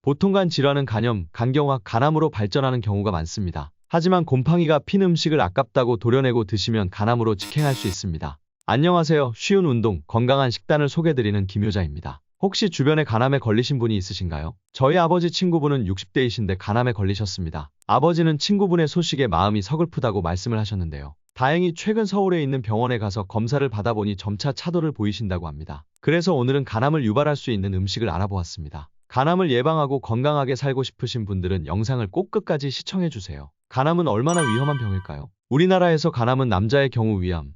보통간 질환은 간염, 간경화, 간암으로 발전하는 경우가 많습니다. 하지만 곰팡이가 핀 음식을 아깝다고 도려내고 드시면 간암으로 직행할 수 있습니다. 안녕하세요. 쉬운 운동, 건강한 식단을 소개드리는 김효자입니다. 혹시 주변에 간암에 걸리신 분이 있으신가요? 저희 아버지 친구분은 60대이신데 간암에 걸리셨습니다. 아버지는 친구분의 소식에 마음이 서글프다고 말씀을 하셨는데요. 다행히 최근 서울에 있는 병원에 가서 검사를 받아보니 점차 차도를 보이신다고 합니다. 그래서 오늘은 간암을 유발할 수 있는 음식을 알아보았습니다. 간암을 예방하고 건강하게 살고 싶으신 분들은 영상을 꼭 끝까지 시청해주세요. 간암은 얼마나 위험한 병일까요? 우리나라에서 간암은 남자의 경우 위암,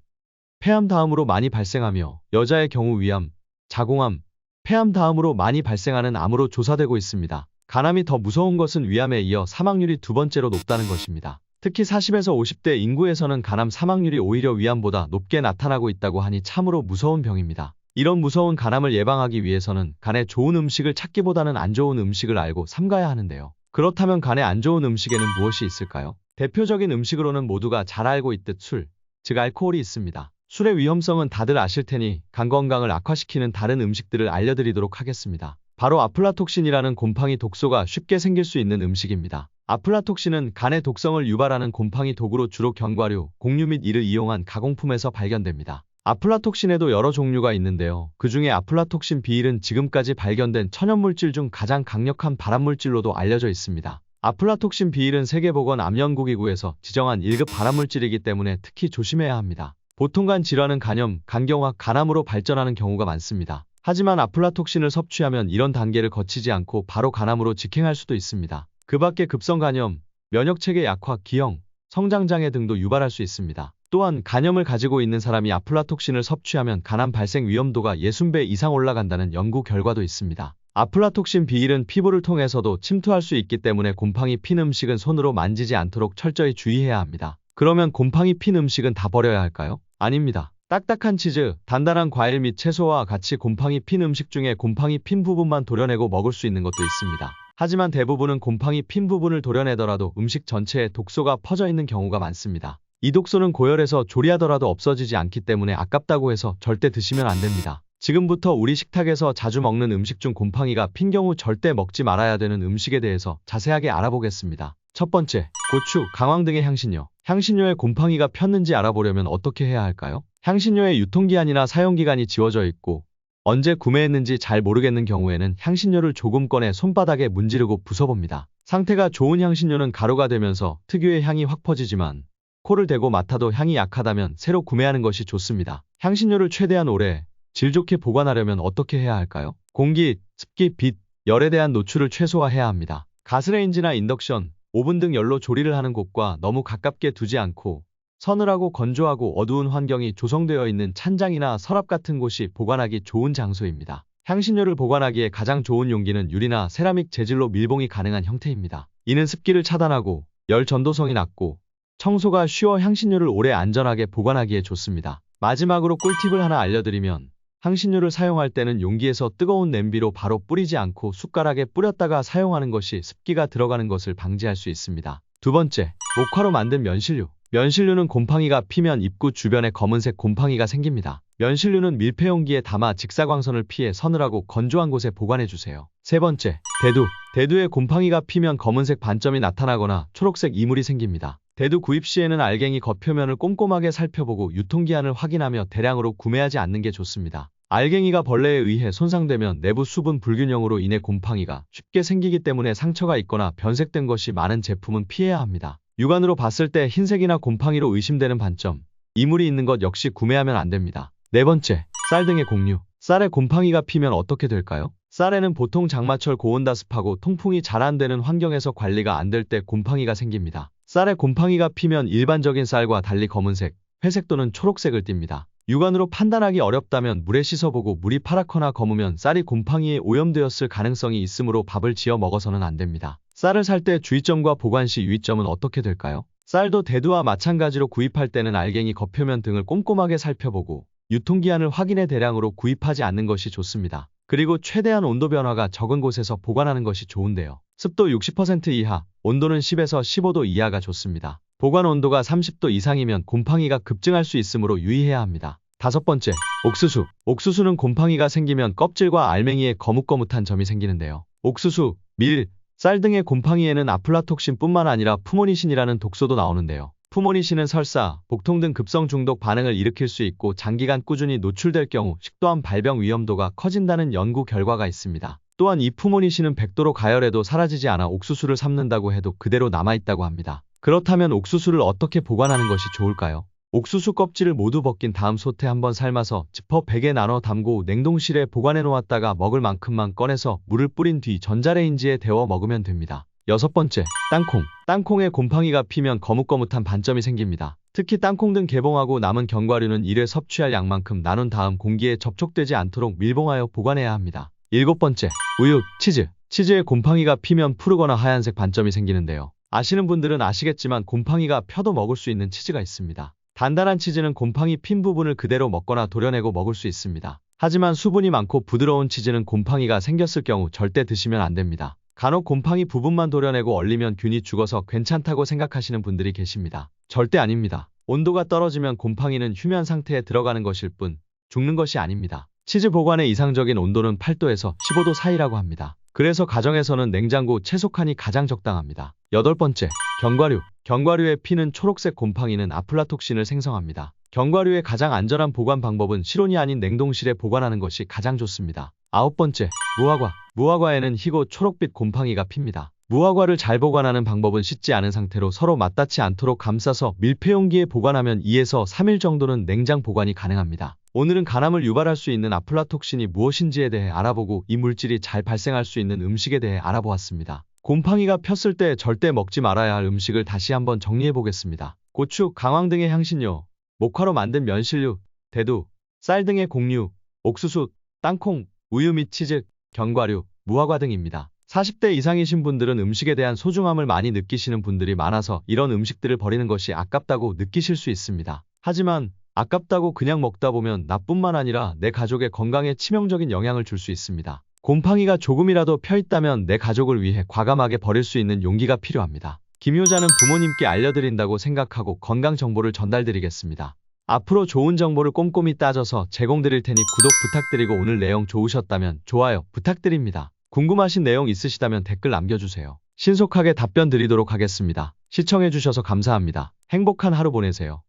폐암 다음으로 많이 발생하며 여자의 경우 위암, 자궁암, 폐암 다음으로 많이 발생하는 암으로 조사되고 있습니다. 간암이 더 무서운 것은 위암에 이어 사망률이 두 번째로 높다는 것입니다. 특히 40에서 50대 인구에서는 간암 사망률이 오히려 위암보다 높게 나타나고 있다고 하니 참으로 무서운 병입니다. 이런 무서운 간암을 예방하기 위해서는 간에 좋은 음식을 찾기보다는 안 좋은 음식을 알고 삼가야 하는데요. 그렇다면 간에 안 좋은 음식에는 무엇이 있을까요? 대표적인 음식으로는 모두가 잘 알고 있듯 술, 즉 알코올이 있습니다. 술의 위험성은 다들 아실 테니 간 건강을 악화시키는 다른 음식들을 알려드리도록 하겠습니다. 바로 아플라톡신이라는 곰팡이 독소가 쉽게 생길 수 있는 음식입니다. 아플라톡신은 간의 독성을 유발하는 곰팡이 독으로 주로 견과류, 곡류 및 이를 이용한 가공품에서 발견됩니다. 아플라톡신에도 여러 종류가 있는데요. 그 중에 아플라톡신 B1은 지금까지 발견된 천연물질 중 가장 강력한 발암물질로도 알려져 있습니다. 아플라톡신 B1은 세계보건암연구기구에서 지정한 1급 발암물질이기 때문에 특히 조심해야 합니다. 보통간 질환은 간염, 간경화, 간암으로 발전하는 경우가 많습니다. 하지만 아플라톡신을 섭취하면 이런 단계를 거치지 않고 바로 간암으로 직행할 수도 있습니다. 그 밖에 급성간염, 면역체계 약화, 기형, 성장장애 등도 유발할 수 있습니다. 또한 간염을 가지고 있는 사람이 아플라톡신을 섭취하면 간암 발생 위험도가 60배 이상 올라간다는 연구 결과도 있습니다. 아플라톡신 B1은 피부를 통해서도 침투할 수 있기 때문에 곰팡이 핀 음식은 손으로 만지지 않도록 철저히 주의해야 합니다. 그러면 곰팡이 핀 음식은 다 버려야 할까요? 아닙니다. 딱딱한 치즈, 단단한 과일 및 채소와 같이 곰팡이 핀 음식 중에 곰팡이 핀 부분만 도려내고 먹을 수 있는 것도 있습니다. 하지만 대부분은 곰팡이 핀 부분을 도려내더라도 음식 전체에 독소가 퍼져 있는 경우가 많습니다. 이 독소는 고열해서 조리하더라도 없어지지 않기 때문에 아깝다고 해서 절대 드시면 안 됩니다. 지금부터 우리 식탁에서 자주 먹는 음식 중 곰팡이가 핀 경우 절대 먹지 말아야 되는 음식에 대해서 자세하게 알아보겠습니다. 첫 번째, 고추, 강황 등의 향신료. 향신료에 곰팡이가 폈는지 알아보려면 어떻게 해야 할까요? 향신료의 유통기한이나 사용기간이 지워져 있고 언제 구매했는지 잘 모르겠는 경우에는 향신료를 조금 꺼내 손바닥에 문지르고 부숴봅니다. 상태가 좋은 향신료는 가루가 되면서 특유의 향이 확 퍼지지만 코를 대고 맡아도 향이 약하다면 새로 구매하는 것이 좋습니다. 향신료를 최대한 오래, 질 좋게 보관하려면 어떻게 해야 할까요? 공기, 습기, 빛, 열에 대한 노출을 최소화해야 합니다. 가스레인지나 인덕션, 오븐 등 열로 조리를 하는 곳과 너무 가깝게 두지 않고 서늘하고 건조하고 어두운 환경이 조성되어 있는 찬장이나 서랍 같은 곳이 보관하기 좋은 장소입니다. 향신료를 보관하기에 가장 좋은 용기는 유리나 세라믹 재질로 밀봉이 가능한 형태입니다. 이는 습기를 차단하고 열 전도성이 낮고 청소가 쉬워 향신료를 오래 안전하게 보관하기에 좋습니다. 마지막으로 꿀팁을 하나 알려드리면 향신료를 사용할 때는 용기에서 뜨거운 냄비로 바로 뿌리지 않고 숟가락에 뿌렸다가 사용하는 것이 습기가 들어가는 것을 방지할 수 있습니다. 두 번째, 목화로 만든 면실류. 면실류는 곰팡이가 피면 입구 주변에 검은색 곰팡이가 생깁니다. 면실류는 밀폐용기에 담아 직사광선을 피해 서늘하고 건조한 곳에 보관해주세요. 세 번째, 대두. 대두에 곰팡이가 피면 검은색 반점이 나타나거나 초록색 이물이 생깁니다. 대두 구입 시에는 알갱이 겉표면을 꼼꼼하게 살펴보고 유통기한을 확인하며 대량으로 구매하지 않는 게 좋습니다. 알갱이가 벌레에 의해 손상되면 내부 수분 불균형으로 인해 곰팡이가 쉽게 생기기 때문에 상처가 있거나 변색된 것이 많은 제품은 피해야 합니다. 육안으로 봤을 때 흰색이나 곰팡이로 의심되는 반점, 이물이 있는 것 역시 구매하면 안 됩니다. 네 번째, 쌀 등의 곡류. 쌀에 곰팡이가 피면 어떻게 될까요? 쌀에는 보통 장마철 고온다습하고 통풍이 잘 안 되는 환경에서 관리가 안 될 때 곰팡이가 생깁니다. 쌀에 곰팡이가 피면 일반적인 쌀과 달리 검은색, 회색 또는 초록색을 띱니다. 육안으로 판단하기 어렵다면 물에 씻어보고 물이 파랗거나 검으면 쌀이 곰팡이에 오염되었을 가능성이 있으므로 밥을 지어 먹어서는 안 됩니다. 쌀을 살 때 주의점과 보관 시 유의점은 어떻게 될까요? 쌀도 대두와 마찬가지로 구입할 때는 알갱이 겉표면 등을 꼼꼼하게 살펴보고 유통기한을 확인해 대량으로 구입하지 않는 것이 좋습니다. 그리고 최대한 온도 변화가 적은 곳에서 보관하는 것이 좋은데요. 습도 60% 이하, 온도는 10에서 15도 이하가 좋습니다. 보관 온도가 30도 이상이면 곰팡이가 급증할 수 있으므로 유의해야 합니다. 다섯 번째, 옥수수. 옥수수는 곰팡이가 생기면 껍질과 알맹이에 거뭇거뭇한 점이 생기는데요. 옥수수, 밀, 쌀 등의 곰팡이에는 아플라톡신뿐만 아니라 푸모니신이라는 독소도 나오는데요. 푸모니신은 설사, 복통 등 급성 중독 반응을 일으킬 수 있고 장기간 꾸준히 노출될 경우 식도암 발병 위험도가 커진다는 연구 결과가 있습니다. 또한 이 푸모니신은 100도로 가열해도 사라지지 않아 옥수수를 삶는다고 해도 그대로 남아있다고 합니다. 그렇다면 옥수수를 어떻게 보관하는 것이 좋을까요? 옥수수 껍질을 모두 벗긴 다음 솥에 한번 삶아서 지퍼백에 나눠 담고 냉동실에 보관해 놓았다가 먹을 만큼만 꺼내서 물을 뿌린 뒤 전자레인지에 데워 먹으면 됩니다. 여섯 번째, 땅콩. 땅콩에 곰팡이가 피면 거뭇거뭇한 반점이 생깁니다. 특히 땅콩 등 개봉하고 남은 견과류는 1회 섭취할 양만큼 나눈 다음 공기에 접촉되지 않도록 밀봉하여 보관해야 합니다. 일곱 번째, 우유, 치즈. 치즈에 곰팡이가 피면 푸르거나 하얀색 반점이 생기는데요. 아시는 분들은 아시겠지만 곰팡이가 펴도 먹을 수 있는 치즈가 있습니다. 단단한 치즈는 곰팡이 핀 부분을 그대로 먹거나 도려내고 먹을 수 있습니다. 하지만 수분이 많고 부드러운 치즈는 곰팡이가 생겼을 경우 절대 드시면 안 됩니다. 간혹 곰팡이 부분만 도려내고 얼리면 균이 죽어서 괜찮다고 생각하시는 분들이 계십니다. 절대 아닙니다. 온도가 떨어지면 곰팡이는 휴면 상태에 들어가는 것일 뿐 죽는 것이 아닙니다. 치즈 보관의 이상적인 온도는 8도에서 15도 사이라고 합니다. 그래서 가정에서는 냉장고 채소칸이 가장 적당합니다. 여덟 번째, 견과류. 견과류에 피는 초록색 곰팡이는 아플라톡신을 생성합니다. 견과류의 가장 안전한 보관 방법은 실온이 아닌 냉동실에 보관하는 것이 가장 좋습니다. 아홉 번째, 무화과. 무화과에는 희고 초록빛 곰팡이가 핍니다. 무화과를 잘 보관하는 방법은 씻지 않은 상태로 서로 맞닿지 않도록 감싸서 밀폐용기에 보관하면 2에서 3일 정도는 냉장 보관이 가능합니다. 오늘은 간암을 유발할 수 있는 아플라톡신이 무엇인지에 대해 알아보고 이 물질이 잘 발생할 수 있는 음식에 대해 알아보았습니다. 곰팡이가 폈을 때 절대 먹지 말아야 할 음식을 다시 한번 정리해 보겠습니다. 고추, 강황 등의 향신료, 목화로 만든 면실류, 대두, 쌀 등의 곡류, 옥수수, 땅콩, 우유 및 치즈, 견과류, 무화과 등입니다. 40대 이상이신 분들은 음식에 대한 소중함을 많이 느끼시는 분들이 많아서 이런 음식들을 버리는 것이 아깝다고 느끼실 수 있습니다. 하지만 아깝다고 그냥 먹다 보면 나뿐만 아니라 내 가족의 건강에 치명적인 영향을 줄 수 있습니다. 곰팡이가 조금이라도 펴 있다면 내 가족을 위해 과감하게 버릴 수 있는 용기가 필요합니다. 김효자는 부모님께 알려드린다고 생각하고 건강 정보를 전달드리겠습니다. 앞으로 좋은 정보를 꼼꼼히 따져서 제공드릴 테니 구독 부탁드리고 오늘 내용 좋으셨다면 좋아요 부탁드립니다. 궁금하신 내용 있으시다면 댓글 남겨주세요. 신속하게 답변 드리도록 하겠습니다. 시청해주셔서 감사합니다. 행복한 하루 보내세요.